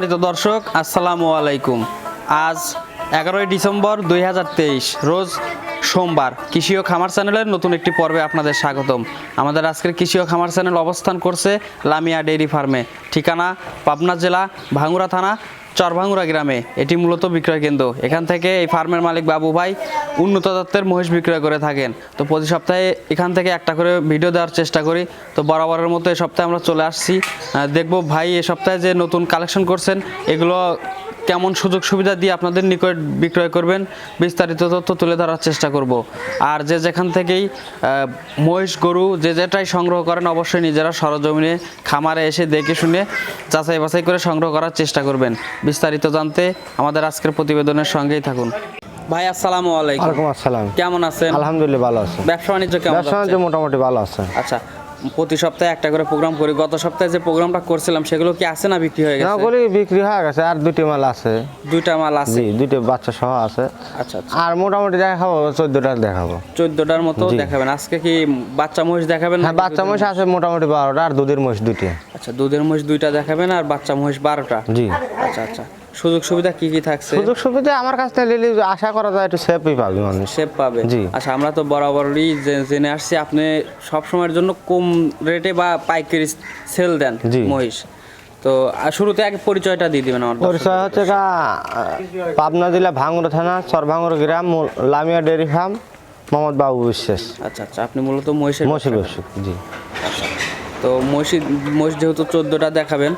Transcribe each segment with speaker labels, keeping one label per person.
Speaker 1: সম্মানিত দর্শক আসসালামু আলাইকুম। আজ 11ই ডিসেম্বর 2023 রোজ সোমবার। কৃষি ও খামার চ্যানেলের নতুন একটি পর্বে আপনাদের স্বাগতম। আমাদের আজকের কৃষি ও খামার চ্যানেল অবস্থান করছে লামিয়া ডেইরি ফার্মে, ঠিকানা পাবনা জেলা ভাঙ্গুড়া থানা চরভাঙ্গুড়া গ্রামে। এটি মূলত বিক্রয় কেন্দ্র। এখান থেকে এই ফার্মের মালিক বাবু ভাই উন্নত জাতের মহিষ বিক্রয় করে থাকেন। তো প্রতি সপ্তাহে এখান থেকে একটা করে ভিডিও দেওয়ার চেষ্টা করি। তো বরাবরের মতো এই সপ্তাহে আমরা চলে আসছি, দেখব ভাই এ সপ্তাহে যে নতুন কালেকশন করছেন এগুলো কেমন সুযোগ সুবিধা দিয়ে আপনাদের নিকট বিক্রয় করবেন, বিস্তারিত তথ্য তুলে ধরার চেষ্টা করব। আর যে যেখান থেকেই মহিষ গরু যে যেটাই সংগ্রহ করেন অবশ্যই নিজেরা সরজমিনে খামারে এসে দেখে শুনে যাচাই বাছাই করে সংগ্রহ করার চেষ্টা করবেন। বিস্তারিত জানতে আমাদের আজকের প্রতিবেদনের সঙ্গেই থাকুন। ভাই আসসালামু আলাইকুম।
Speaker 2: ওয়ালাইকুম আসসালাম।
Speaker 1: কেমন আছেন?
Speaker 2: আলহামদুলিল্লাহ ভালো আছি।
Speaker 1: ব্যবসা বাণিজ্য কেমন?
Speaker 2: ব্যবসা বাণিজ্য মোটামুটি ভালো আছে।
Speaker 1: আচ্ছা, প্রতি সপ্তাহে একটা করে প্রোগ্রাম করি। গত সপ্তাহে যে প্রোগ্রামটা করছিলাম সেগুলো কি আছে না বিক্রি হয়ে গেছে?
Speaker 2: না বলি বিক্রি হয়ে গেছে, আর দুটি মাল আছে।
Speaker 1: দুইটা মাল আছে?
Speaker 2: জি, দুটো বাচ্চা সহ আছে।
Speaker 1: আচ্ছা আচ্ছা।
Speaker 2: আর মোটামুটি দেখাবো 14টা দেখাবো।
Speaker 1: 14টার মতো দেখাবেন। আজকে কি বাচ্চা মহিষ দেখাবেন?
Speaker 2: হ্যাঁ, বাচ্চা মহিষ আছে মোটামুটি 12টা, আর দুধের মহিষ দুটি।
Speaker 1: আচ্ছা, দুধের মহিষ দুইটা দেখাবেন আর বাচ্চা মহিষ 12টা।
Speaker 2: জি।
Speaker 1: আচ্ছা আচ্ছা। সুযোগ সুবিধা কি কি থাকছে?
Speaker 2: সুযোগ সুবিধা আমার কাছ থেকে নিলে আশা করা যায় একটু সেফই পাবে মানুষ।
Speaker 1: সেভ পাবে।
Speaker 2: জি।
Speaker 1: আচ্ছা, আমরা তো বরাবরই জেনে আসছি আপনি সব সময়ের জন্য কম রেটে বা পাইকারি সেল দেন মহিষ। তো শুরুতে আগে পরিচয়টা দিয়ে দিবেন আমার।
Speaker 2: পরিচয় হচ্ছে পাবনা জেলা ভাঙ্গুড়া থানা চরভাঙ্গুড়া গ্রাম, লামিয়া ডেয়ারি ফার্ম, মোহাম্মদ বাবু বিশ্বাস।
Speaker 1: আচ্ছা আচ্ছা। আপনি মূলত মহিষের
Speaker 2: ব্যবসায়ী। জি।
Speaker 1: তো মহিষ যেহেতু 14টা দেখাবেন,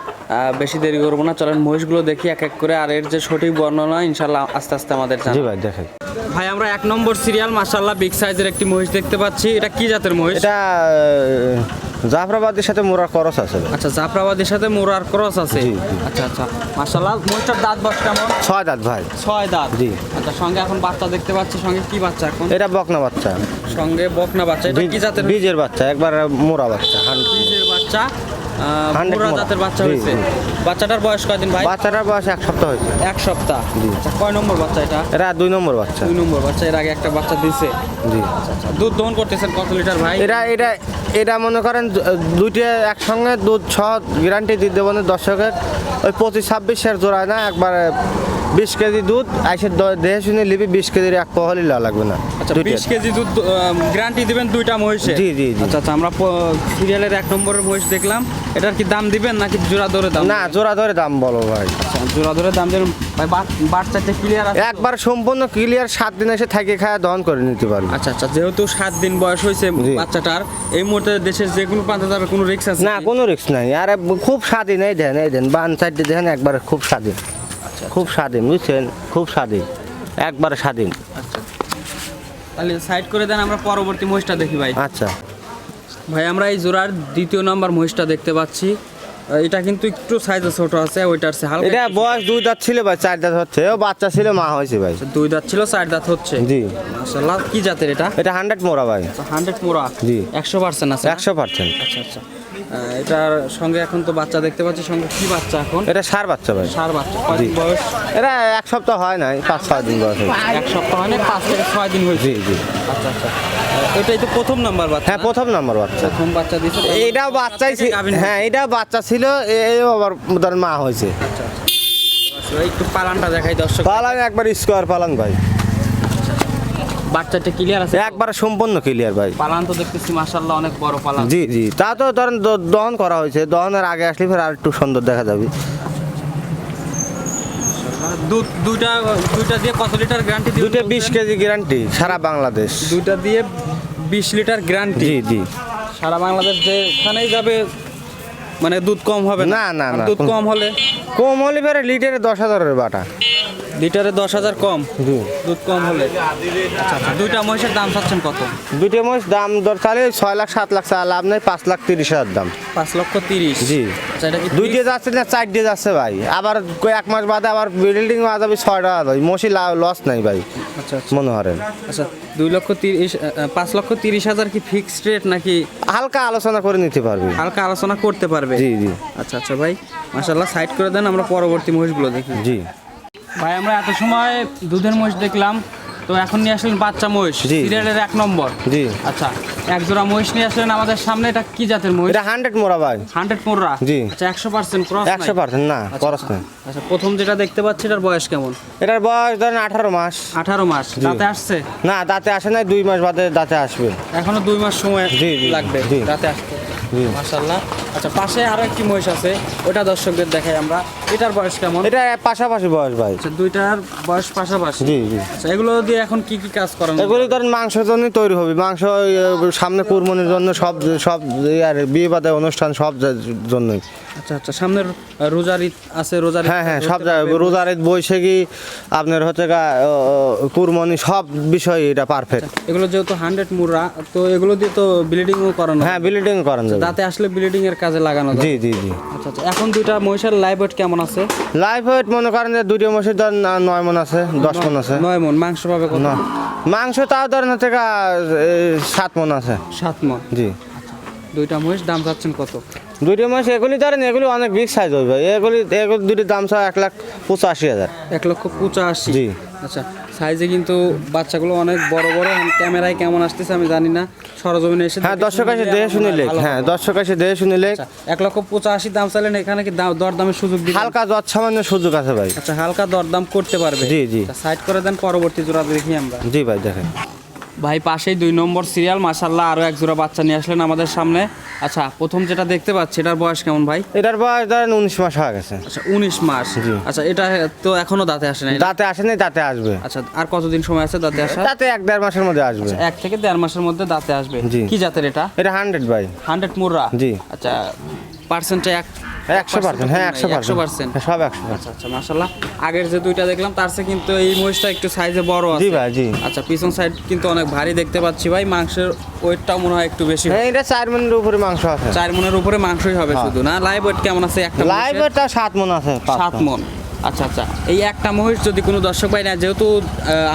Speaker 1: বেশি দেরি করবো না, চলেন মহিষগুলো দেখি এক এক করে। আর এর যে সঠিক বর্ণনা ইনশাল্লাহ আস্তে আস্তে আমাদের
Speaker 2: জি ভাই দেখাই।
Speaker 1: ভাই আমরা 1 নম্বর সিরিয়াল মাশাআল্লাহ বিগ সাইজের একটি মহিষ দেখতে পাচ্ছি। এটা কি জাতের মহিষ?
Speaker 2: এটা জাফরাবাদের সাথে মোরার ক্রস আছে।
Speaker 1: আচ্ছা, জাফরাবাদের সাথে মোরার ক্রস আছে। আচ্ছা আচ্ছা। মাশাআল্লাহ মহিষটার দাঁত বয়স কেমন?
Speaker 2: 6 দাঁত ভাই।
Speaker 1: 6 দাঁত।
Speaker 2: জি।
Speaker 1: আচ্ছা, সঙ্গে এখন বাচ্চা দেখতে পাচ্ছি। সঙ্গে কি বাচ্চা এখন?
Speaker 2: এটা বকনা বাচ্চা।
Speaker 1: সঙ্গে বকনা বাচ্চা। এটা কি জাতের?
Speaker 2: বীজের বাচ্চা, একবার মোরা বাচ্চা।
Speaker 1: বীজের বাচ্চা, মোরা জাতের বাচ্চা হয়েছে। বাচ্চাটার বয়স কয়দিন ভাই?
Speaker 2: বাচ্চাটার বয়স 1 সপ্তাহ হয়েছে।
Speaker 1: 1 সপ্তাহ। আচ্ছা, কয় নম্বর বাচ্চা এটা?
Speaker 2: এটা 2 নম্বর বাচ্চা।
Speaker 1: 2 নম্বর বাচ্চা। এর আগে একটা বাচ্চা দিয়েছে।
Speaker 2: জি।
Speaker 1: আচ্ছা, দুধ দহন করতেছেন কত লিটার ভাই?
Speaker 2: এটা মনে করেন দুইটা একসঙ্গে দুধ সহ গ্যারান্টি দিয়ে দেবেন দর্শকের। ওই 25-26 জোড়ায় না, একবারে 20 কেজি দুধ আইসে দেখে শুনে লিবি। 20 কেজির এক পহলি লাগবে না।
Speaker 1: আচ্ছা, 20 কেজি দুধ গ্যারান্টি দিবেন দুইটা মহিষে?
Speaker 2: জি জি জি।
Speaker 1: আচ্ছা আচ্ছা। আমরা সিরিয়ালের 1 নম্বরের মহিষ দেখলাম। এটার কি দাম দিবেন নাকি জোড়া ধরে দাম?
Speaker 2: না, জোড়া ধরে দাম বলো ভাই।
Speaker 1: আচ্ছা, জোড়া ধরে দাম দেবেন ভাই। বাচ্চাটা ক্লিয়ার আছে?
Speaker 2: একবার সম্পূর্ণ ক্লিয়ার। 7 দিন এসে থাকে খায় দহন করে নিতে পারবে।
Speaker 1: আচ্ছা আচ্ছা। যেহেতু 7 দিন বয়স হয়েছে বাচ্চাটার, এই মুহূর্তে দেশের যে কোনো প্রান্তে যাবে, কোনো রিস্ক আছে?
Speaker 2: না, কোনো রিস্ক নাই। আর খুব স্বাধীন। এই দেন বান সাইডে দেখেন, একবার খুব স্বাধীন। খুব স্বাধীন, বুঝছেন? খুব স্বাধীন, একবারে স্বাধীন।
Speaker 1: আচ্ছা, তাহলে সাইড করে দেন, আমরা পরবর্তী মহিষটা দেখি ভাই।
Speaker 2: আচ্ছা
Speaker 1: ভাই আমরা এই জোড়ার 2য় নম্বর মহিষটা দেখতে পাচ্ছি। এটা কিন্তু একটু সাইজে ছোট আছে, ওইটার চেয়ে হালকা।
Speaker 2: এটা বয়স 2 দাঁত ছিল ভাই, 4 দাঁত হচ্ছে। ও বাচ্চা ছিল, মা হয়েছে ভাই।
Speaker 1: 2 দাঁত ছিল, 4 দাঁত হচ্ছে।
Speaker 2: জি।
Speaker 1: মাশাআল্লাহ। কি জাতের এটা?
Speaker 2: এটা 100 মোরা ভাই।
Speaker 1: 100 মোরা।
Speaker 2: জি।
Speaker 1: 100% আছে?
Speaker 2: 100%।
Speaker 1: আচ্ছা আচ্ছা। এটার সঙ্গে এখন তো বাচ্চা দেখতে পাচ্ছি। সঙ্গে কি বাচ্চা এখন?
Speaker 2: এটা ষাঁড় বাচ্চা ভাই।
Speaker 1: ষাঁড় বাচ্চা। কয়দিন বয়স?
Speaker 2: এটা 1 সপ্তাহ হয় নাই, 5-6 দিন বয়স হয়েছে।
Speaker 1: 1 সপ্তাহ হয় না, 5 থেকে 6 দিন হয়েছে।
Speaker 2: জি জি।
Speaker 1: আচ্ছা আচ্ছা। এটাই তো প্রথম নাম্বার বাচ্চা?
Speaker 2: হ্যাঁ, প্রথম নাম্বার বাচ্চা।
Speaker 1: প্রথম বাচ্চা দিয়েছে।
Speaker 2: এটাও বাচ্চাই ছিল। হ্যাঁ, এটাও বাচ্চা ছিল, এও আবার ধরেন মা হয়েছে।
Speaker 1: আচ্ছা আচ্ছা। একটু পালানটা দেখাই দর্শক।
Speaker 2: পালান একবার স্কোয়ার পালান ভাই।
Speaker 1: বাচ্চাটা ক্লিয়ার আছে?
Speaker 2: একবার সম্পূর্ণ ক্লিয়ার ভাই।
Speaker 1: পালান তো দেখতেছি মাশাআল্লাহ অনেক বড় পালান।
Speaker 2: জি জি। তা তো ধরেন দহন করা হয়েছে। দহনের আগে আসলে ফের আর একটু সুন্দর দেখা যাবে।
Speaker 1: দুইটা দিয়ে কত লিটার গ্যারান্টি দিবেন?
Speaker 2: দুটো 20 কেজি গ্যারান্টি সারা বাংলাদেশ।
Speaker 1: দুইটা দিয়ে 20 লিটার গ্যারান্টি?
Speaker 2: জি জি।
Speaker 1: সারা বাংলাদেশ যেখানেই যাবে, মানে দুধ কম হবে
Speaker 2: না না না।
Speaker 1: দুধ কম হলে?
Speaker 2: কম হলে ফের লিটারে 10,000-এর বাটা।
Speaker 1: লিটারে 10,000 কম?
Speaker 2: জি।
Speaker 1: দুধ কম হলে। আচ্ছা আচ্ছা। দুইটা মহিষের দাম চাচ্ছেন কত?
Speaker 2: দুটো মহিষ দাম দর চালে 6 লাখ 7 লাখ চা লাভ নেই। 5,30,000 দাম।
Speaker 1: 5,30,000?
Speaker 2: জি।
Speaker 1: আচ্ছা, এটা কি
Speaker 2: 2 দিয়ে যাচ্ছে না 4 দিয়ে যাচ্ছে ভাই। আবার 1 মাস বাদে আবার বিল্ডিং মাছ যাবে 6টা ভাই। মশি লস নাই ভাই।
Speaker 1: আচ্ছা আচ্ছা।
Speaker 2: মনে করেন।
Speaker 1: আচ্ছা, 5,30,000 কি ফিক্সড রেট নাকি
Speaker 2: হালকা আলোচনা করে নিতে পারবে?
Speaker 1: হালকা আলোচনা করতে পারবে?
Speaker 2: জি জি।
Speaker 1: আচ্ছা আচ্ছা ভাই, মাশাআল্লাহ। সাইড করে দেন, আমরা পরবর্তী মহিষগুলো দেখি।
Speaker 2: জি
Speaker 1: ভাই আমরা এত সময় দুধের মহিষ দেখলাম, তো এখন নিয়ে আসলেন বাচ্চা মহিষ,
Speaker 2: জি।
Speaker 1: সিরিয়ালের 1 নম্বর।
Speaker 2: জি।
Speaker 1: আচ্ছা, এক জোড়া মহিষ নিয়ে আসলেন আমাদের সামনে, এটা কি জাতের মহিষ?
Speaker 2: এটা 100 মোড়া ভাই।
Speaker 1: 100 মুর্রা?
Speaker 2: জি।
Speaker 1: আচ্ছা 100% ক্রস?
Speaker 2: 100% না, খরচ নেই।
Speaker 1: আচ্ছা প্রথম যেটা দেখতে পাচ্ছি এটার বয়স কেমন?
Speaker 2: এটার বয়স ধরেন 18 মাস।
Speaker 1: 18 মাস।
Speaker 2: জি।
Speaker 1: দাঁতে আসছে?
Speaker 2: না, দাঁতে আসে নাই, 2 মাস বাদে দাঁতে আসবে।
Speaker 1: এখনো 2 মাস সময়
Speaker 2: জি, জি,
Speaker 1: লাগবে
Speaker 2: জি।
Speaker 1: দাঁতে আসতে।
Speaker 2: জি।
Speaker 1: মাশাআল্লাহ। আচ্ছা পাশে আরো একটি মহিষ আছে, ওটা দর্শকদের দেখাই আমরা। এটার বয়স কেমন?
Speaker 2: এটা পাশাপাশি বয়স ভাই।
Speaker 1: আচ্ছা দুইটার বয়স পাশাপাশি?
Speaker 2: জি, জি।
Speaker 1: আচ্ছা এগুলো দিয়ে এখন কি কি কাজ করেন?
Speaker 2: এগুলি ধরেন মাংসের জন্য তৈরি হবে, মাংস সামনে কুরবানির জন্য, সব সব আর বিয়ে বাদে অনুষ্ঠান সব জন্যই।
Speaker 1: আচ্ছা আচ্ছা সামনের রোজার ঈদ আছে, রোজার ঈদ
Speaker 2: হ্যাঁ,
Speaker 1: ধরতে
Speaker 2: সব
Speaker 1: পারবে।
Speaker 2: রোজার ঈদ, বৈশাখী, আপনার হচ্ছে গা কুরবানি, সব বিষয় এটা পারফেক্ট।
Speaker 1: এগুলো যেহেতু 100 মুর্রা, তো এগুলো দিয়ে তো ব্লিডিংও করানো?
Speaker 2: হ্যাঁ, ব্লিডিং করেন যাবে।
Speaker 1: দাঁতে আসলে ব্লিডিং এর কাজে লাগানো যায়?
Speaker 2: জি, জি, জি।
Speaker 1: আচ্ছা আচ্ছা এখন দুইটা মহিষের লাইভ ওয়েট কেমন আছে?
Speaker 2: লাইফ ওয়েট মনে করেন যে দুটো মাসের ধরেন 9 মণ আছে, 10 মণ আছে।
Speaker 1: 9 মণ। মাংস পাবে কত?
Speaker 2: না, মাংস তাও ধরেন হচ্ছে গা 7 মণ আছে।
Speaker 1: 7 মণ।
Speaker 2: জি।
Speaker 1: দুইটা মহিষ দাম চাচ্ছেন কত?
Speaker 2: দুটো মাস এগুলি ধরেন, এগুলি অনেক বিগ সাইজ হবে, এগুলি দুটির দাম সব 1,85,000।
Speaker 1: 1,85,000?
Speaker 2: জি।
Speaker 1: আচ্ছা সাইজে কিন্তু বাচ্চাগুলো অনেক বড় বড়। ক্যামেরায় কেমন আসতেছে আমি জানি না, সরজমিনে এসে
Speaker 2: হ্যাঁ, দর্শক এসে দেখে শুনিলে, হ্যাঁ দর্শক এসে দেখে শুনিলে
Speaker 1: 1,85,000 দাম চাইলেন, এখানে কি দরদামের সুযোগ দিবেন?
Speaker 2: হালকা সামান্য সুযোগ আছে ভাই।
Speaker 1: আচ্ছা হালকা দরদাম করতে পারবে?
Speaker 2: জি, জি।
Speaker 1: সাইড করে দেন, পরবর্তী জোড়া দেখি আমরা।
Speaker 2: জি ভাই, দেখেন
Speaker 1: ভাই পাশেই 2 নম্বর সিরিয়াল, মাশাআল্লাহ আরো এক জোড়া বাচ্চা নিয়ে আসলেন আমাদের সামনে। আচ্ছা প্রথম যেটা দেখতে পাচ্ছি এটার বয়স কেমন ভাই?
Speaker 2: এটার বয়স ধরেন 19 মাস হয়ে গেছে।
Speaker 1: আচ্ছা 19 মাস।
Speaker 2: জি।
Speaker 1: আচ্ছা এটা তো এখনো দাঁতে আসে নাই?
Speaker 2: দাঁতে আসেনি, দাঁতে আসবে।
Speaker 1: আচ্ছা আর কতদিন সময় আছে দাঁতে আসা?
Speaker 2: দাঁতে 1-1.5 মাসের মধ্যে আসবে।
Speaker 1: 1 থেকে 1.5 মাসের মধ্যে দাঁতে আসবে।
Speaker 2: জি।
Speaker 1: কি জাতের এটা?
Speaker 2: এটা 100 ভাই।
Speaker 1: 100 মুর্রা?
Speaker 2: জি।
Speaker 1: আচ্ছা পার্সেন্টে
Speaker 2: 100%, হ্যাঁ 100%, সব 100%।
Speaker 1: আচ্ছা আচ্ছা মাশাআল্লাহ। আগের যে দুইটা দেখলাম তার চেয়ে কিন্তু এই মহিষটা একটু সাইজে বড় আছে।
Speaker 2: জি ভাই, জি।
Speaker 1: আচ্ছা পিছন সাইড কিন্তু অনেক ভারী দেখতে পাচ্ছি ভাই, মাংসের ওয়েটটাও মনে হয় একটু বেশি।
Speaker 2: হ্যাঁ, এটা 4 মণের উপরে মাংস আছে।
Speaker 1: 4 মণের উপরে মাংসই হবে
Speaker 2: হ্যাঁ।
Speaker 1: শুধু না? লাইভ ওয়েট কেমন আছে একটা
Speaker 2: লাইভ
Speaker 1: মহিষের?
Speaker 2: এটা 7 মণ আছে।
Speaker 1: 7 মণ। আচ্ছা আচ্ছা এই একটা মহিষ যদি কোনো দর্শক ভাই না, যেহেতু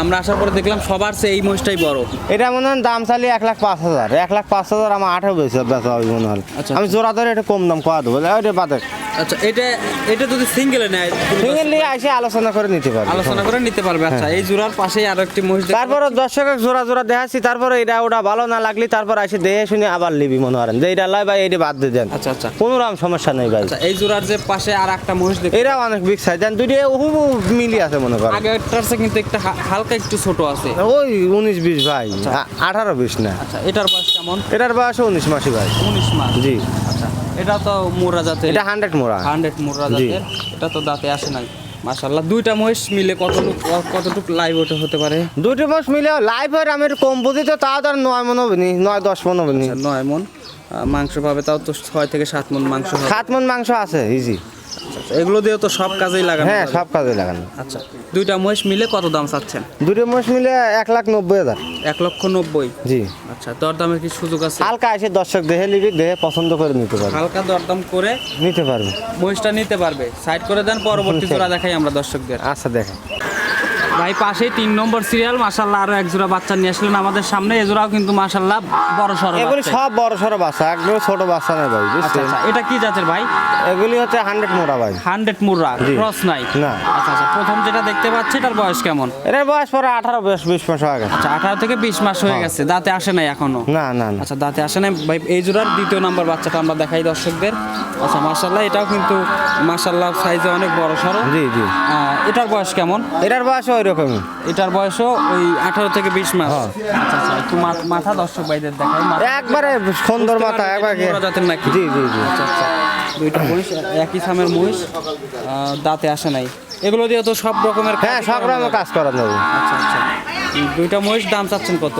Speaker 1: আমরা আসার পরে দেখলাম সবার চেয়ে এই মহিষটাই বড়।
Speaker 2: এটা মনে হয় দাম চালি 1,05,000। 1,05,000 আমার 18 বেচা হবে মনে হয়।
Speaker 1: আচ্ছা।
Speaker 2: আমি জোড়া ধরে এটা কম দাম কয়া দেবো, ওইটা বাদে।
Speaker 1: আচ্ছা এটা এটা যদি সিঙ্গেলে নেয় কোনো
Speaker 2: সিঙ্গেল নিয়ে এসে আলোচনা করে নিতে পারবে।
Speaker 1: আলোচনা করে নিতে পারবে। আচ্ছা এই জোড়ার পাশেই আরো একটি মহিষ দেখতে
Speaker 2: তারপরে দর্শকের জোড়া জোড়া দেখাচ্ছি, তারপরে এটা ওটা ভালো না লাগলে তারপর এসে দেখে শুনে আবার লিবি মনে করেন যে এটা লয় ভাই, এটা বাদ দিয়ে দেন।
Speaker 1: আচ্ছা আচ্ছা
Speaker 2: কোনো রকম সমস্যা নেই ভাই।
Speaker 1: আচ্ছা এই জোড়ার যে পাশে আর একটা মহিষ দেখতে
Speaker 2: এরা অনেক বিগ সাইজ, দেন দুইটা হুবু মিলি আছে মনে করেন।
Speaker 1: আগেরটার চেয়ে কিন্তু একটা হালকা একটু ছোট আছে।
Speaker 2: ওই 19-20 ভাই, 18-20 না।
Speaker 1: আচ্ছা এটার বয়স কেমন?
Speaker 2: এটার বয়স 19 মাসই ভাই।
Speaker 1: 19 মাস।
Speaker 2: জি।
Speaker 1: আচ্ছা এটা তো মুর্রা জাতের?
Speaker 2: এটা 100 মোড়া।
Speaker 1: 100 মুর্রা
Speaker 2: জি।
Speaker 1: জাতের। এটা তো দাঁতে আসে নাই। মাশাআল্লাহ দুইটা মহিষ মিলে কতটুকু লাইভ ওটা হতে পারে?
Speaker 2: দুটো মাস মিলে লাইভ হয় আমি কম বুঝি তো, তাও ধর 9 মণ হবে নি, 9-10 মণ হবে নি।
Speaker 1: 9 মণ মাংস পাবে, তাও তো 6 থেকে 7 মণ মাংস হবে।
Speaker 2: 7 মণ মাংস আছে ইজি।
Speaker 1: আচ্ছা, এগুলো দিয়ে তো সব কাজেই লাগানো
Speaker 2: হ্যাঁ,
Speaker 1: যাবে।
Speaker 2: সব কাজে লাগানো।
Speaker 1: আচ্ছা দুইটা মহিষ মিলে কত দাম চাচ্ছেন?
Speaker 2: দুটো মাস মিলে 1,90,000।
Speaker 1: 1,90,000?
Speaker 2: জি।
Speaker 1: আচ্ছা দরদামের কি সুযোগ আছে?
Speaker 2: হালকা এসে দর্শক দেখে নিবি, দেখে পছন্দ করে নিতে পারবে।
Speaker 1: হালকা দরদাম করে
Speaker 2: নিতে পারবে।
Speaker 1: মহিষটা নিতে পারবে। সাইড করে দেন, পরবর্তী জোড়া দেখাই আমরা দর্শকদের।
Speaker 2: আচ্ছা দেখেন
Speaker 1: ভাই পাশেই 3 নম্বর সিরিয়াল, মাশাআল্লাহ আরো এক জোড়া বাচ্চা নিয়ে আসলেন আমাদের সামনে। এই জোড়াও কিন্তু মাশাআল্লাহ বড় সরো
Speaker 2: এগুলি
Speaker 1: বাচ্চা।
Speaker 2: সব বড় সড়ো বাচ্চা, একদম ছোট বাচ্চা নেই ভাই,
Speaker 1: আচ্ছা
Speaker 2: বুঝছেন?
Speaker 1: আচ্ছা এটা কি জাতের ভাই?
Speaker 2: এগুলি হচ্ছে 100 মোড়া ভাই।
Speaker 1: 100 মুর্রা?
Speaker 2: জি।
Speaker 1: ক্রস নাই?
Speaker 2: না।
Speaker 1: আচ্ছা আচ্ছা প্রথম যেটা দেখতে পাচ্ছি এটার বয়স কেমন?
Speaker 2: এটার বয়স পরে 18-20 মাস হয়ে গেছে।
Speaker 1: আচ্ছা 18 থেকে 20 মাস হয়ে
Speaker 2: হ্যাঁ।
Speaker 1: গেছে, দাঁতে আসে নাই এখনো?
Speaker 2: না না না।
Speaker 1: আচ্ছা দাঁতে আসে নাই ভাই। এই জোড়ার দ্বিতীয় নাম্বার বাচ্চাটা আমরা দেখাই দর্শকদের। আচ্ছা মাশাআল্লাহ এটাও কিন্তু মাশাআল্লাহ সাইজে অনেক বড় সরো।
Speaker 2: জি জি।
Speaker 1: এটার বয়স কেমন?
Speaker 2: এটার বয়স ওই রকমই।
Speaker 1: এটার বয়সও ওই 18 থেকে 20 মাস।
Speaker 2: হ্যাঁ।
Speaker 1: আচ্ছা আচ্ছা একটু মাথা দর্শক ভাইদের দেখাই।
Speaker 2: একবারে সুন্দর
Speaker 1: বুঝতে
Speaker 2: মাথা,
Speaker 1: পারবেন
Speaker 2: একবারে।
Speaker 1: এটা মুর্রা জাতের নাকি?
Speaker 2: জি জি জি।
Speaker 1: আচ্ছা আচ্ছা দুইটা মহিষ একই সামের মহিষ, দাঁতে আসে নাই। এগুলো দিয়ে তো সব রকমের
Speaker 2: হ্যাঁ,
Speaker 1: কাজই
Speaker 2: সব
Speaker 1: করানো
Speaker 2: রকম
Speaker 1: যাবে।
Speaker 2: কাজ করা যাবে।
Speaker 1: আচ্ছা আচ্ছা দুইটা মহিষ দাম চাচ্ছেন কত?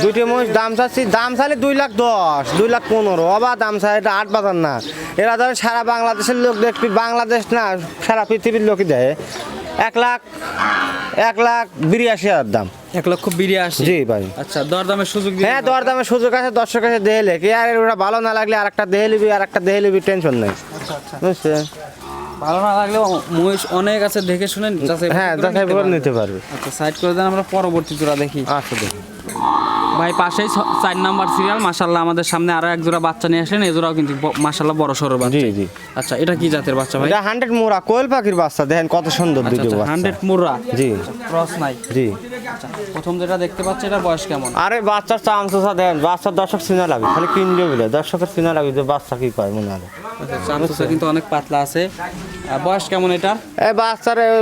Speaker 2: দুইটি মহিষ দাম চাচ্ছি, দাম চাইলে 2,10,000, 2,15,000। অবা দাম চাই, এটা 8 বাজার না। এরা ধরে সারা বাংলাদেশের লোক দেখবি, বাংলাদেশ না সারা পৃথিবীর লোকই দেয়। 1,82,000 দাম।
Speaker 1: 1,82,000?
Speaker 2: জি ভাই।
Speaker 1: আচ্ছা দরদামের সুযোগ দিয়ে?
Speaker 2: হ্যাঁ, দরদামের সুযোগ আছে, দর্শক কাছে দেহেলে কি আর ওরা ভালো না লাগলে আর একটা দেহে লিবি, আর একটা দেহে লিবি, টেনশন নেই,
Speaker 1: আচ্ছা আচ্ছা
Speaker 2: বুঝছেন?
Speaker 1: ভালো না লাগলেও মহিষ অনেক আছে, দেখে শুনে যাচাই
Speaker 2: হ্যাঁ, যাচাই করে নিতে পারবে।
Speaker 1: আচ্ছা সাইড করে দেন, আমরা পরবর্তী জোড়া দেখি।
Speaker 2: আচ্ছা দেখুন
Speaker 1: ভাই পাশেই 4 নাম্বার সিরিয়াল, মাশাআল্লাহ আমাদের সামনে আরো এক জোড়া বাচ্চা নিয়ে আসলেন। এই জোড়াও কিন্তু মাশাআল্লাহ বড় সরো বাচ্চা।
Speaker 2: জি জি।
Speaker 1: আচ্ছা এটা কি জাতের বাচ্চা ভাই?
Speaker 2: এটা 100 মোড়া কোয়েল পাখির বাচ্চা, দেখেন কত সুন্দর
Speaker 1: আচ্ছা
Speaker 2: দুটো
Speaker 1: আচ্ছা
Speaker 2: বাচ্চা।
Speaker 1: 100 মুর্রা?
Speaker 2: জি
Speaker 1: ক্রস নাই?
Speaker 2: জি।
Speaker 1: আচ্ছা, প্রথম যেটা দেখতে পাচ্ছি এটা বয়স কেমন?
Speaker 2: আরে বাচ্চার চামচা দেন, বাচ্চার দর্শক চিনা লাগবে, খালি কিনবে বলে দর্শকের চিনা লাগবে যে বাচ্চা কি কয় মনে হয়।
Speaker 1: আচ্ছা, চামচা কিন্তু অনেক পাতলা আছে। বয়স কেমন এটার?
Speaker 2: এই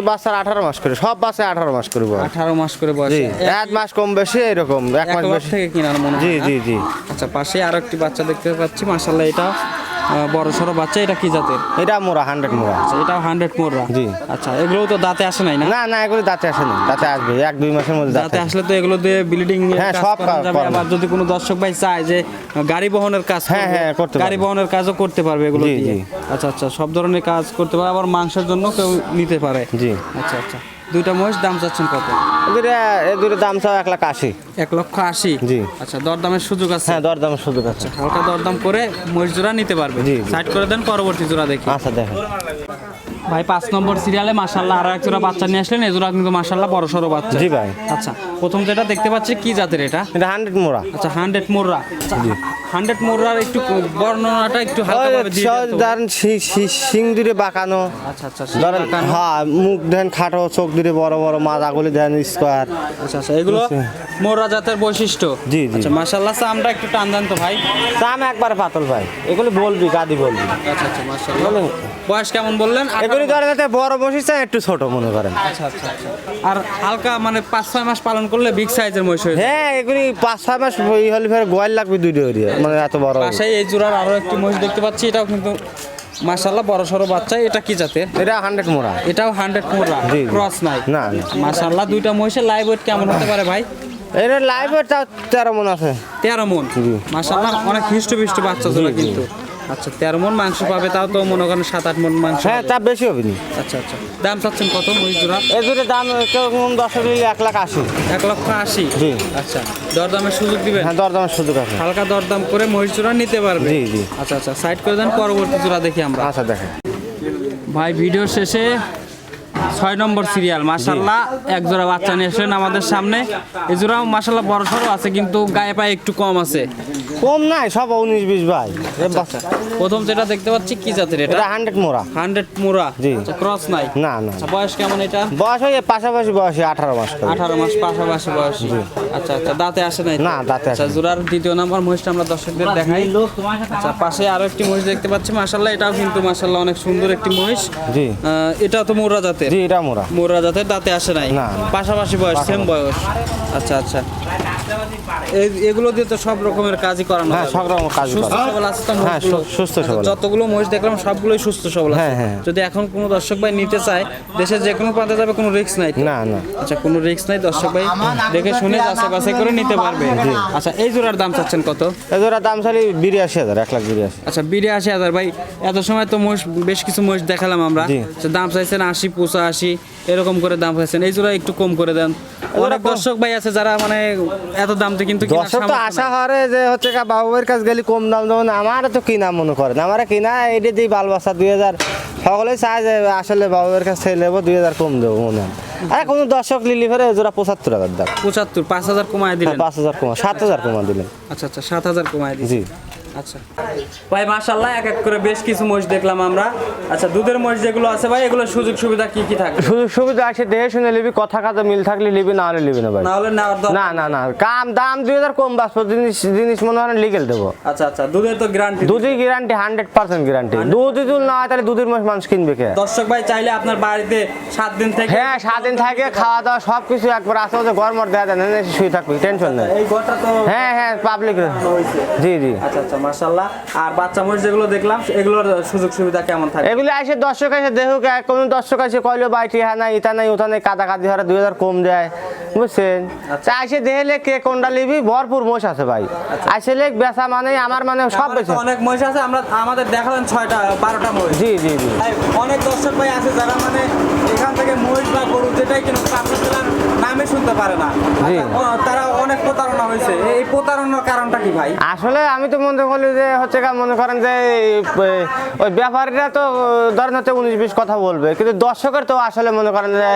Speaker 2: বাচ্চার 18 মাস করে, সব বাচ্চা 18 মাস করে বয়স।
Speaker 1: 18 মাস করে বয়স।
Speaker 2: জি, 1 মাস কম বেশি এরকম, 1 মাস বেশি
Speaker 1: থেকে কিনার মনে হয়
Speaker 2: জি
Speaker 1: না?
Speaker 2: জি জি।
Speaker 1: আচ্ছা, পাশে আরো একটি বাচ্চা দেখতে পাচ্ছি, মাশাআল্লাহ এটা বড় সড়ো বাচ্চা। এটা কি জাতের?
Speaker 2: এটা মোরা 100 মোরা।
Speaker 1: আচ্ছা, এটাও 100 মোররা।
Speaker 2: জি।
Speaker 1: আচ্ছা, এগুলো তো দাঁতে আসে নাই না?
Speaker 2: না না, এগুলো দাঁতে আসে না, দাঁতে আসবে 1-2 মাসের মধ্যে
Speaker 1: দাঁতে আসলে তো এগুলো দিয়ে ব্লিডিং
Speaker 2: হ্যাঁ, সব কাজ
Speaker 1: যাবে।
Speaker 2: করা
Speaker 1: আবার যদি কোনো দর্শক ভাই চায় যে গাড়ি বহনের কাজ
Speaker 2: হ্যাঁ,
Speaker 1: করবে,
Speaker 2: হ্যাঁ, করতে
Speaker 1: গাড়ি
Speaker 2: পারবে।
Speaker 1: বহনের কাজও করতে পারবে এগুলো
Speaker 2: জি,
Speaker 1: দিয়ে।
Speaker 2: জি।
Speaker 1: আচ্ছা আচ্ছা, সব ধরনের কাজ করতে পারে, আবার মাংসের জন্য কেউ নিতে পারে।
Speaker 2: জি।
Speaker 1: আচ্ছা আচ্ছা, দুইটা মহিষ দাম চাচ্ছেন কত?
Speaker 2: এদের দাম চাও 1,80,000।
Speaker 1: 1,80,000?
Speaker 2: জি।
Speaker 1: আচ্ছা, দরদামের সুযোগ আছে?
Speaker 2: হ্যাঁ, দরদামের সুযোগ আছে।
Speaker 1: হালকা দরদাম করে মহিষ জোড়া নিতে পারবে।
Speaker 2: জি, জি।
Speaker 1: সাইড করে দেন, পরবর্তী জোড়া দেখি।
Speaker 2: আচ্ছা দেখেন,
Speaker 1: ভাই 5 নম্বর সিরিয়ালে মাশাআল্লাহ আরো এক জোড়া বাচ্চা নিয়ে আসলেন। এই জোড়া কিন্তু মাশাআল্লাহ বড় সড়ো বাচ্চা।
Speaker 2: জি ভাই।
Speaker 1: আচ্ছা, প্রথম যেটা দেখতে পাচ্ছি কি জাতের এটা?
Speaker 2: এটা 100 মোরা।
Speaker 1: আচ্ছা, 100 মোররা। 100 মোররার একটু বর্ণনাটা একটু হালকা ভাবে দিয়ে দেন তো।
Speaker 2: ধরেন সিং দিরে বাঁকানো,
Speaker 1: আচ্ছা আচ্ছা,
Speaker 2: ধরেন হ্যাঁ, মুখ দেন খাটো, চোখ দিরে বড় বড়, মাথাগুলি দেন স্কোয়ার।
Speaker 1: আচ্ছা আচ্ছা, এগুলো মোররা জাতের বৈশিষ্ট্য।
Speaker 2: জি, জি।
Speaker 1: আচ্ছা, মাশাআল্লাহ আমরা একটু টান দেন তো ভাই।
Speaker 2: দাম একবারে পাতল ভাই, এগুলি বলবি গাদি বলবি।
Speaker 1: আচ্ছা আচ্ছা, মাশাআল্লাহ। বয়স কেমন বললেন?
Speaker 2: এগুলি ধরেন যাতে বড় বসিস একটু ছোট মনে করেন।
Speaker 1: আচ্ছা আচ্ছা আচ্ছা, আর হালকা মানে 5-6 মাস পালন করলে বিগ সাইজের মহিষ হয়ে যায়।
Speaker 2: হ্যাঁ, এগুলি 5-6 মাস হলে ফের গোয়াল লাগবে দুইটা হরিয়া, মানে এত বড়।
Speaker 1: পাশেই এই জোড়ার আরো একটি মহিষ দেখতে পাচ্ছি, এটাও কিন্তু মাশাআল্লাহ বড় সড়ো বাচ্চা। এটা কি জাতের?
Speaker 2: এটা 100 মোরা।
Speaker 1: এটাও 100 মোররা,
Speaker 2: জি, জি।
Speaker 1: ক্রস নাই?
Speaker 2: না না,
Speaker 1: মাশাআল্লাহ, দুইটা মহিষের লাইভ ওয়েট কেমন হতে পারে ভাই?
Speaker 2: এটা লাইভের তাও 13 মন আছে।
Speaker 1: 13 মন।
Speaker 2: জি।
Speaker 1: মাশাআল্লাহ, অনেক হিষ্ট বাচ্চা জোড়া কিন্তু। আচ্ছা, 13 মন মাংস পাবে, তাও তো মনে করেন 7-8 মন মাংস
Speaker 2: হ্যাঁ,
Speaker 1: হবে।
Speaker 2: তা বেশি হবে না।
Speaker 1: আচ্ছা আচ্ছা, দাম চাচ্ছেন কত মহিষ জোড়া?
Speaker 2: এই দুটো দাম কেমন 10 নিলে 1,80,000।
Speaker 1: 1,80,000?
Speaker 2: জি।
Speaker 1: আচ্ছা, দরদামের সুযোগ দিবেন?
Speaker 2: হ্যাঁ, দরদামের সুযোগ আছে।
Speaker 1: হালকা দরদাম করে মহিষ জোড়া নিতে পারবে।
Speaker 2: জি, জি।
Speaker 1: আচ্ছা আচ্ছা, সাইড করে দেন, পরবর্তী জোড়া দেখি আমরা।
Speaker 2: আচ্ছা দেখেন,
Speaker 1: ভাই ভিডিওর শেষে 6 নম্বর সিরিয়াল মাশাআল্লাহ এক জোড়া বাচ্চা নিয়ে আসলেন আমাদের সামনে। এই জোড়াও মাশাআল্লাহ বড় সড়ো আছে, কিন্তু গায়ে পায়ে একটু কম আছে।
Speaker 2: কম নাই, সব 19-20 ভাই।
Speaker 1: প্রথম যেটা দেখতে পাচ্ছি কি জাতের এটা?
Speaker 2: এটা 100 মোরা।
Speaker 1: 100 মোরা।
Speaker 2: জি।
Speaker 1: আচ্ছা, ক্রস নাই?
Speaker 2: না না,
Speaker 1: আচ্ছা, বয়স কেমন এটা?
Speaker 2: বয়স হয়ে পাশাপাশি বয়সে 18 মাস করে।
Speaker 1: 18 মাস পাশাপাশি বয়স। আচ্ছা আচ্ছা, দাঁতে আসে নাই তো?
Speaker 2: না, দাঁতে আসে
Speaker 1: আচ্ছা,
Speaker 2: নাই।
Speaker 1: জোড়ার দ্বিতীয় নাম্বার মহিষটা আমরা দর্শকদের দেখাই। আচ্ছা, পাশে আরো একটি মহিষ দেখতে পাচ্ছি মাশাআল্লাহ, এটাও কিন্তু মাশাআল্লাহ অনেক সুন্দর একটি মহিষ।
Speaker 2: জি।
Speaker 1: এটাও তো মোররা জাতের?
Speaker 2: জি, এটা মোরা।
Speaker 1: মোররা জাতের, দাঁতে আসে নাই?
Speaker 2: না, না।
Speaker 1: পাশাপাশি বয়স, সেম বয়স। আচ্ছা আচ্ছা, এগুলো দিয়ে তো সব রকমের কাজই করানো
Speaker 2: হ্যাঁ,
Speaker 1: যাবে।
Speaker 2: সব রকম কাজ
Speaker 1: সুস্থ
Speaker 2: করা।
Speaker 1: সবল আছে তো
Speaker 2: হ্যাঁ,
Speaker 1: মহিষগুলো?
Speaker 2: সুস্থ সবল।
Speaker 1: যতগুলো মহিষ দেখলাম সবগুলোই সুস্থ সবল আছে।
Speaker 2: হ্যাঁ, হ্যাঁ।
Speaker 1: যদি এখন কোনো দর্শক ভাই নিতে চায়, দেশের যে কোনো প্রান্তে যাবে, কোনো রিস্ক নাই তো?
Speaker 2: না না,
Speaker 1: আচ্ছা, কোনো রিস্ক নাই, দর্শক ভাই দেখে শুনে যাচাই বাছাই করে নিতে পারবে। আচ্ছা, এই জোড়ার দাম চাচ্ছেন কত?
Speaker 2: এদের দাম চালি 82,000, 1,82,000।
Speaker 1: আচ্ছা, 82,000। ভাই এত সময় তো মহিষ, বেশ কিছু মহিষ দেখালাম আমরা।
Speaker 2: জি।
Speaker 1: আচ্ছা, দাম চাইছেন 80-85 এরকম করে দাম চাইছেন, এই জোড়া একটু কম করে দেন। অনেক দর্শক ভাই আছে যারা মানে এত দামতে কিন্তু কেনার
Speaker 2: দর্শক তো
Speaker 1: সামর্থ্য
Speaker 2: আশা
Speaker 1: নাই।
Speaker 2: করে যে হচ্ছে বাবুয়ের কাছে গেলে কম দাম দেবো না, আমার তো কিনা মনে করেন, আমার কিনা এটা দিই বাল বাচ্চা 2,000, সকলেই চায় যে আসলে বাবুয়ের কাছে থেকে নেবো, 2,000 কম দেবো মনে হয়। আরে কোনো দর্শক লিলি ফেরে জোড়া 75,000 দাম।
Speaker 1: 75, 5,000 কমায় দিলেন?
Speaker 2: 5,000 কমা, 7,000 কমা দিলেন।
Speaker 1: আচ্ছা আচ্ছা, 7,000 কমায় দিলেন।
Speaker 2: জি।
Speaker 1: আচ্ছা ভাই, মাশাআল্লাহ এক এক করে বেশ কিছু মহিষ দেখলাম আমরা। আচ্ছা, দুধের মহিষ যেগুলো আছে ভাই, এগুলো সুযোগ সুবিধা কি কি থাকে?
Speaker 2: সুযোগ সুবিধা আছে, দেখে শুনে লিবি, কথা কাজে মিল থাকলে লিবি, না হলে লিবি না ভাই।
Speaker 1: না হলে নেওয়ার দরকার?
Speaker 2: না না না, দাম 2,000 কম বাঁচবো, জিনিস মনে হয় লিগেল দেবো।
Speaker 1: আচ্ছা আচ্ছা, দুধের তো গ্যারান্টি?
Speaker 2: দুধের গ্যারান্টি 100% গ্যারান্টি। দুধ যদি না হয় তাহলে দুধের মাছ মানুষ কিনবে কে?
Speaker 1: দর্শক ভাই চাইলে আপনার বাড়িতে 7 দিন থেকে,
Speaker 2: হ্যাঁ, 7 দিন থাকে, খাওয়া দাওয়া সব কিছু একবার আসতে হচ্ছে, গরমর দেওয়া যায় না, এসে শুয়ে থাকবি, টেনশন নেই।
Speaker 1: এই ঘরটা তো
Speaker 2: হ্যাঁ হ্যাঁ, পাবলিক। জি জি।
Speaker 1: আচ্ছা আচ্ছা, মাশাআল্লাহ। আর বাচ্চা মহিষ যেগুলো দেখলাম, এগুলোর সুযোগ সুবিধা কেমন থাকে?
Speaker 2: এগুলো আসে দর্শক এসে দেখুক, কোন দর্শক আসে কইলো বাইটি হ্যাঁ নাই, ইটা নাই, ওটা নাই, কাদাকাদি হারা 2,000 কম দেয়, বুঝছেন? তা আসে দেখলে কে কোনটা নিবি, ভরপুর মোষ আছে ভাই। আসলে বেচা মানে আমার মানে সব বেচে।
Speaker 1: অনেক মহিষ আছে, আমাদের দেখালেন 6টা 12টা মহিষ।
Speaker 2: জি জি জি।
Speaker 1: অনেক দর্শক ভাই আছে যারা মানে এখান থেকে মহিষ বা গরু যেটাই কিন্তু পাবনা জেলার নামে শুনতে পারে না।
Speaker 2: জি।
Speaker 1: তারা অনেক প্রতারণা হয়েছে। এই প্রতারণার কারণটা কি ভাই?
Speaker 2: আসলে আমি তো মনে করি যে হচ্ছে মনে করেন যে ওই ব্যাপারীরা তো ধরেন হচ্ছে 19-20 কথা বলবে, কিন্তু দর্শকের তো আসলে মনে করেন যে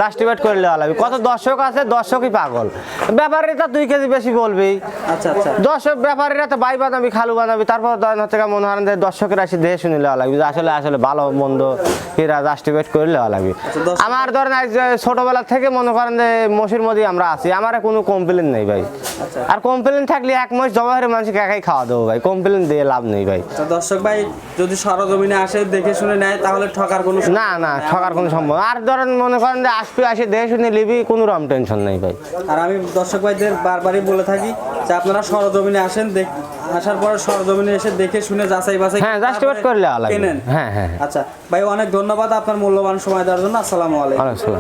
Speaker 2: জাস্টিফাইড করে দেওয়া লাগবে। কত দর্শক আছে, দর্শকই পাগল, ব্যাপারীরা 2 কেজি বেশি বলবেই।
Speaker 1: আচ্ছা আচ্ছা,
Speaker 2: দর্শক ব্যাপারীরা তো বাই বানাবি, খালু বানাবি, তারপর ধরেন হচ্ছে মনে করেন যে দর্শকের আসে দেখে শুনে নেওয়া লাগবে যে আসলে ভালো মন্দ এরা জাস্টিফাইড করে নেওয়া লাগবে। আমার ধরেন আজ ছোটবেলা থেকে মনে করেন যে মোষ খুশির মধ্যেই আমরা আছি, আমার কোনো কমপ্লেন নেই ভাই।
Speaker 1: আচ্ছা।
Speaker 2: আর কমপ্লেন থাকলে এক মাস জমা হয়ে মানুষকে একাই খাওয়া দেবো ভাই, কমপ্লেন দিয়ে লাভ নেই ভাই।
Speaker 1: তো দর্শক ভাই যদি সরজমিনে আসে দেখে শুনে নেয় তাহলে ঠকার কোনো
Speaker 2: না না, ঠকার কোনো সম্ভব। আর ধরেন মনে করেন যে আসবে, আসে দেখে শুনে নিবি, কোনো রকম টেনশন নেই ভাই।
Speaker 1: আর আমি দর্শক ভাইদের বারবারই বলে থাকি যে আপনারা সরজমিনে আসেন, আসার পরে সরজমিনে এসে দেখে শুনে যাচাই বাছাই
Speaker 2: হ্যাঁ, জাস্টিফাইড করলে আলাদা।
Speaker 1: কেনেন।
Speaker 2: হ্যাঁ হ্যাঁ।
Speaker 1: আচ্ছা ভাই, অনেক ধন্যবাদ আপনার মূল্যবান সময় দেওয়ার জন্য। আসসালামু আলাইকুম।
Speaker 2: আলাইকুম।